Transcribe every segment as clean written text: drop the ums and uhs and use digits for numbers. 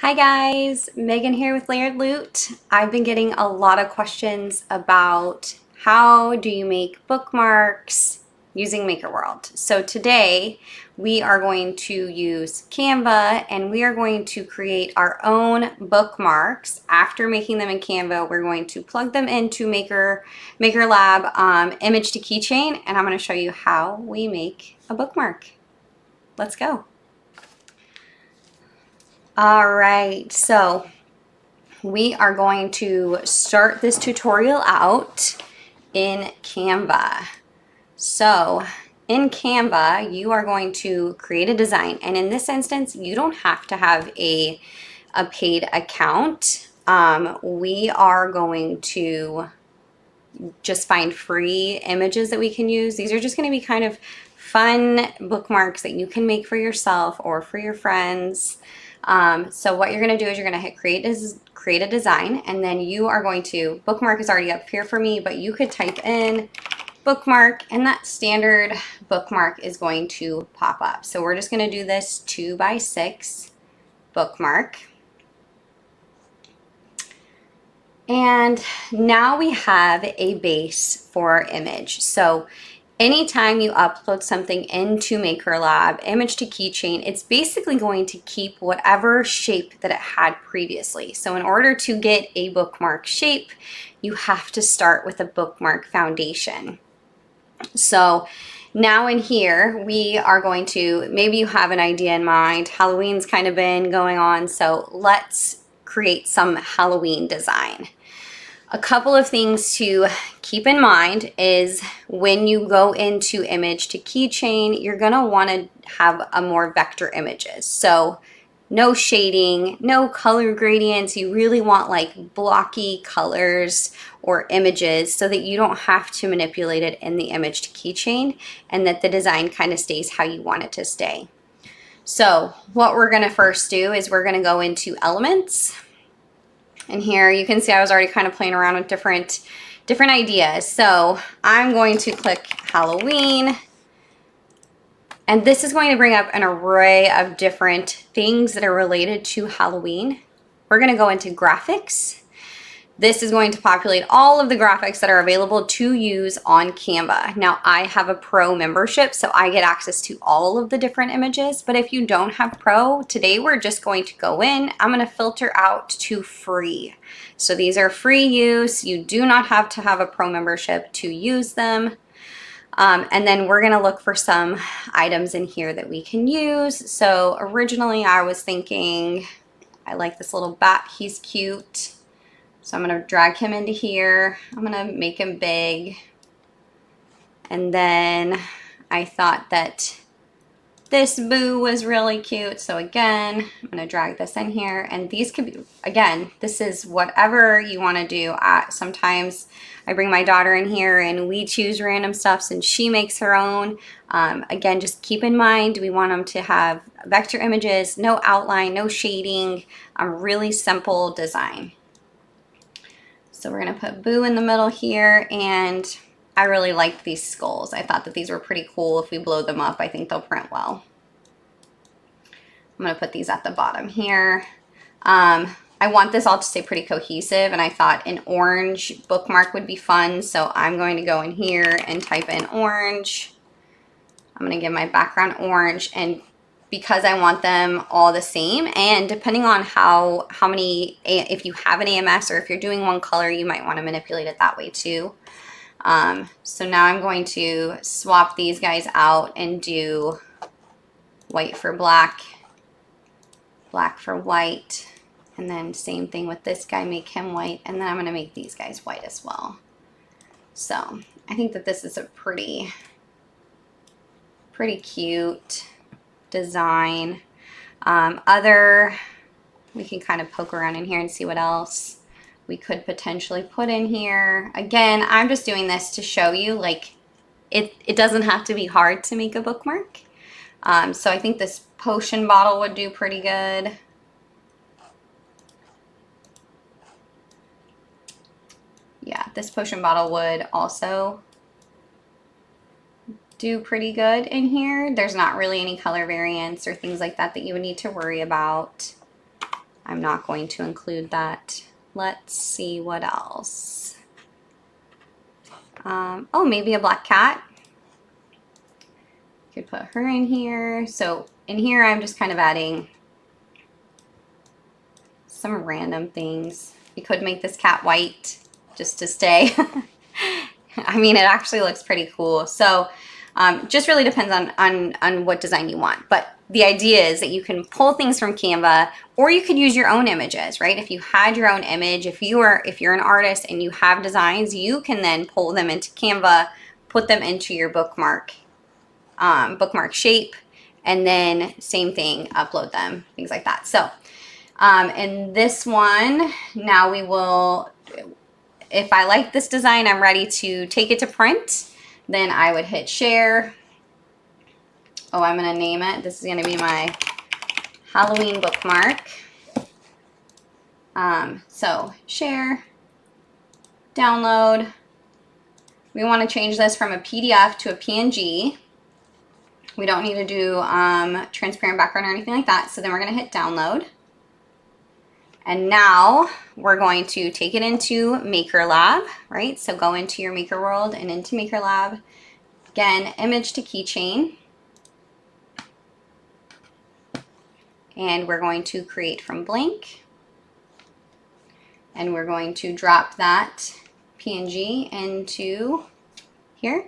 Hi guys, Megan here with Layered Loot. I've been getting a lot of questions about how do you make bookmarks using MakerWorld. So today we are going to use Canva and we are going to create our own bookmarks. After making them in Canva, we're going to plug them into MakerLab image to keychain, and I'm going to show you how we make a bookmark. Let's go. All right, so we are going to start this tutorial out in Canva. So in Canva, you are going to create a design. And in this instance, you don't have to have a paid account. We are going to just find free images that we can use. These are just going to be kind of fun bookmarks that you can make for yourself or for your friends. So what you're going to do is you're going to hit create a design, and then you are going to, bookmark is already up here for me, but you could type in bookmark and that standard bookmark is going to pop up. So we're just going to do this 2x6 bookmark. And now we have a base for our image. So anytime you upload something into MakerLab, image to keychain, it's basically going to keep whatever shape that it had previously. So in order to get a bookmark shape, you have to start with a bookmark foundation. So now in here, we are going to, maybe you have an idea in mind. Halloween's kind of been going on, so let's create some Halloween design. A couple of things to keep in mind is when you go into image to keychain, you're going to want to have a more vector images. So no shading, no color gradients. You really want like blocky colors or images so that you don't have to manipulate it in the image to keychain and that the design kind of stays how you want it to stay. So what we're going to first do is we're going to go into elements. And here you can see I was already kind of playing around with different ideas. So I'm going to click Halloween. And this is going to bring up an array of different things that are related to Halloween. We're going to go into graphics. This is going to populate all of the graphics that are available to use on Canva. Now I have a pro membership, so I get access to all of the different images, but if you don't have pro, today we're just going to go in, I'm going to filter out to free. So these are free use. You do not have to have a pro membership to use them. And then we're going to look for some items in here that we can use. So originally I was thinking, I like this little bat, he's cute. So I'm going to drag him into here. I'm going to make him big. And then I thought that this boo was really cute. So again, I'm going to drag this in here. And these could be, again, this is whatever you want to do. Sometimes I bring my daughter in here and we choose random stuff and she makes her own. Again, just keep in mind, we want them to have vector images, no outline, no shading, a really simple design. So we're going to put Boo in the middle here, and I really liked these skulls. I thought that these were pretty cool. If we blow them up, I think they'll print well. I'm going to put these at the bottom here. I want this all to stay pretty cohesive, and I thought an orange bookmark would be fun, so I'm going to go in here and type in orange. I'm going to give my background orange, and because I want them all the same, and depending on how many, if you have an AMS or if you're doing one color, you might want to manipulate it that way too. So now I'm going to swap these guys out and do white for black, black for white, and then same thing with this guy, make him white, and then I'm going to make these guys white as well. So I think that this is a pretty cute design. We can kind of poke around in here and see what else we could potentially put in here. Again, I'm just doing this to show you, like, it doesn't have to be hard to make a bookmark. So I think this potion bottle would do pretty good. Yeah, this potion bottle would also do pretty good in here. There's not really any color variants or things like that that you would need to worry about. I'm not going to include that. Let's see what else. Oh, maybe a black cat. Could put her in here. So in here, I'm just kind of adding some random things. We could make this cat white just to stay. I mean, it actually looks pretty cool. So just really depends on what design you want. But the idea is that you can pull things from Canva, or you could use your own images, right? If you had your own image, if you're an artist and you have designs, you can then pull them into Canva, put them into your bookmark shape, and then same thing, upload them, things like that. So in this one, now we will, if I like this design, I'm ready to take it to print, then I would hit share. Oh, I'm going to name it. This is going to be my Halloween bookmark. So share, download. We want to change this from a PDF to a PNG. We don't need to do transparent background or anything like that. So then we're going to hit download. And now we're going to take it into MakerLab, right? So go into your MakerWorld and into MakerLab. Again, image to keychain. And we're going to create from blank. And we're going to drop that PNG into here.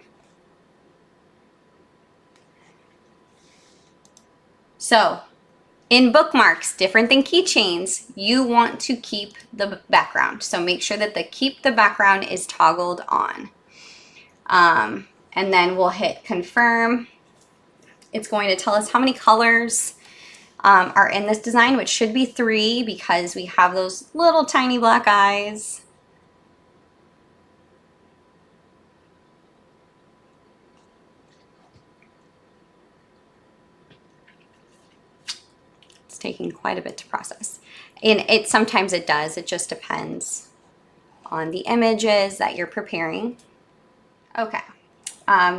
So in bookmarks, different than keychains, you want to keep the background. So make sure that the keep the background is toggled on. And then we'll hit confirm. It's going to tell us how many colors are in this design, which should be 3 because we have those little tiny black eyes. It's taking quite a bit to process. And sometimes it does, it just depends on the images that you're preparing. Okay,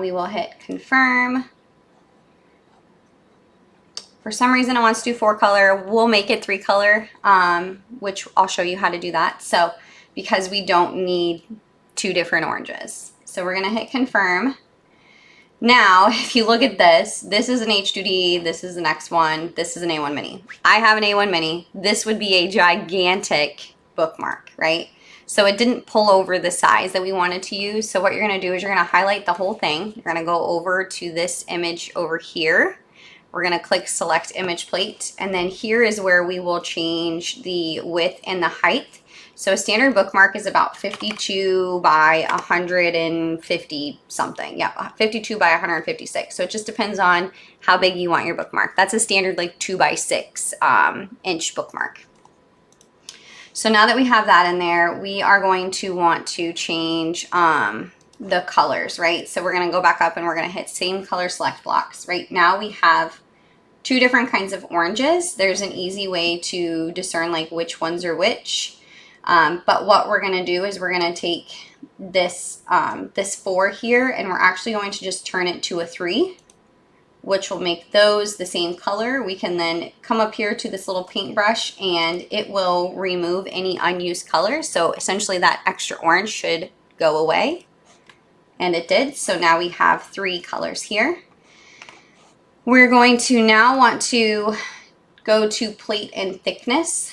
we will hit confirm. For some reason it wants to do 4 color. We'll make it 3 color, which I'll show you how to do that. So because we don't need 2 different oranges. So we're gonna hit confirm. Now, if you look at this, this is an H2D, this is the next one, this is an A1 mini. I have an A1 mini. This would be a gigantic bookmark, right? So it didn't pull over the size that we wanted to use. So what you're gonna do is you're gonna highlight the whole thing. You're gonna go over to this image over here. We're gonna click select image plate, and then here is where we will change the width and the height. So a standard bookmark is about 52 by 150 something. Yeah, 52 by 156. So it just depends on how big you want your bookmark. That's a standard like 2 by 6 inch bookmark. So now that we have that in there, we are going to want to change the colors, right? So we're gonna go back up and we're gonna hit same color select blocks. Right now we have 2 different kinds of oranges. There's an easy way to discern like which ones are which. But what we're gonna do is we're gonna take this, this 4 here, and we're actually going to just turn it to a 3, which will make those the same color. We can then come up here to this little paintbrush and it will remove any unused colors. So essentially that extra orange should go away. And it did. So now we have 3 colors here. We're going to now want to go to plate and thickness.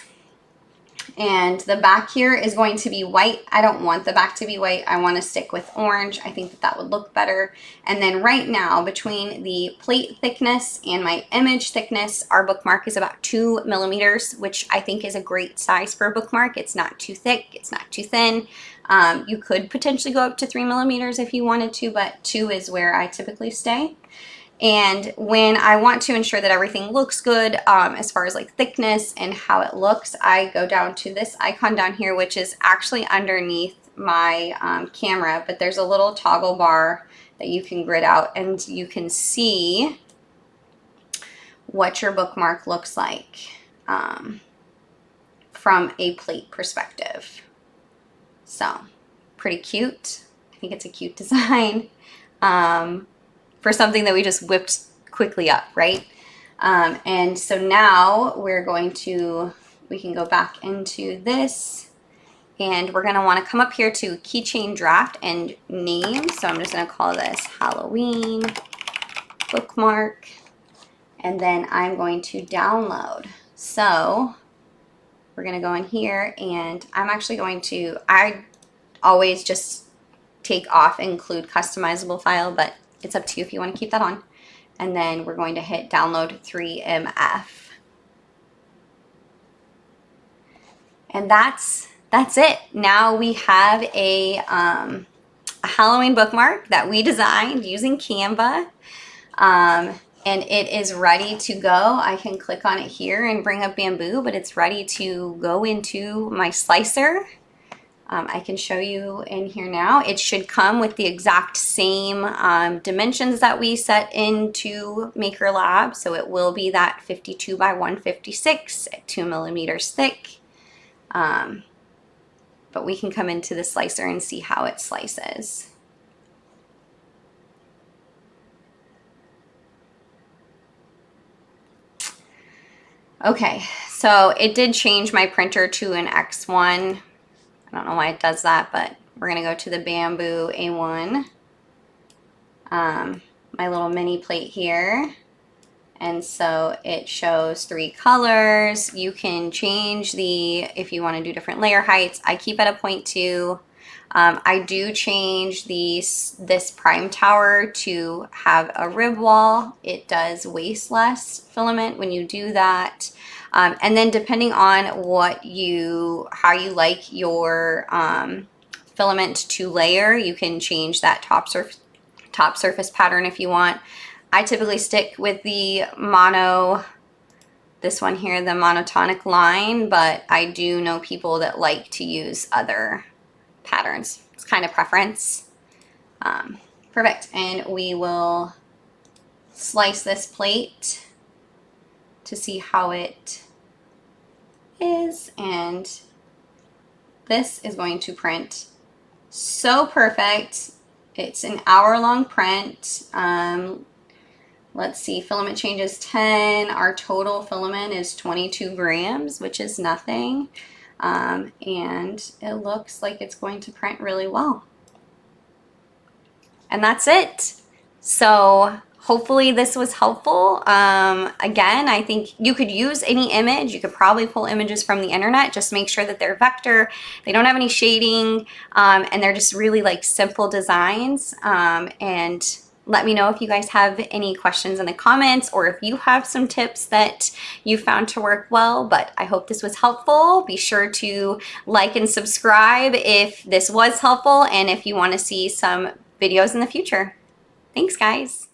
And the back here is going to be white. I don't want the back to be white. I want to stick with orange. I think that that would look better. And then right now, between the plate thickness and my image thickness, our bookmark is about 2 millimeters, which I think is a great size for a bookmark. It's not too thick. It's not too thin. You could potentially go up to 3 millimeters if you wanted to, but 2 is where I typically stay. And when I want to ensure that everything looks good as far as like thickness and how it looks, I go down to this icon down here, which is actually underneath my camera, but there's a little toggle bar that you can grid out and you can see what your bookmark looks like from a plate perspective. So pretty cute. I think it's a cute design. For something that we just whipped quickly up, right? And so now we we can go back into this, and we're gonna wanna come up here to Keychain Draft and Name. So I'm just gonna call this Halloween Bookmark, and then I'm going to download. So we're gonna go in here, and I'm actually going to, I always just take off include customizable file, but it's up to you if you want to keep that on. And then we're going to hit download 3MF. And that's it. Now we have a Halloween bookmark that we designed using Canva. And it is ready to go. I can click on it here and bring up Bamboo, but it's ready to go into my slicer. I can show you in here now. It should come with the exact same dimensions that we set into MakerLab. So it will be that 52 by 156 at 2 millimeters thick. But we can come into the slicer and see how it slices. Okay, so it did change my printer to an X1. I don't know why it does that, but we're gonna go to the Bamboo A1, my little mini plate here. And so it shows 3 colors. You can change if you wanna do different layer heights. I keep at a 0.2. I do change this prime tower to have a rib wall. It does waste less filament when you do that. And then depending on how you like your filament to layer, you can change that top surface pattern if you want. I typically stick with the this one here, the monotonic line, but I do know people that like to use other patterns. It's kind of preference. Perfect. And we will slice this plate to see how it is. And this is going to print so perfect. It's an hour-long print. Let's see, filament change is 10. Our total filament is 22 grams, which is nothing. And it looks like it's going to print really well. And that's it. So hopefully this was helpful. Again, I think you could use any image. You could probably pull images from the internet. Just make sure that they're vector, they don't have any shading, and they're just really like simple designs. And let me know if you guys have any questions in the comments, or if you have some tips that you found to work well. But I hope this was helpful. Be sure to like and subscribe if this was helpful, and if you want to see some videos in the future. Thanks, guys.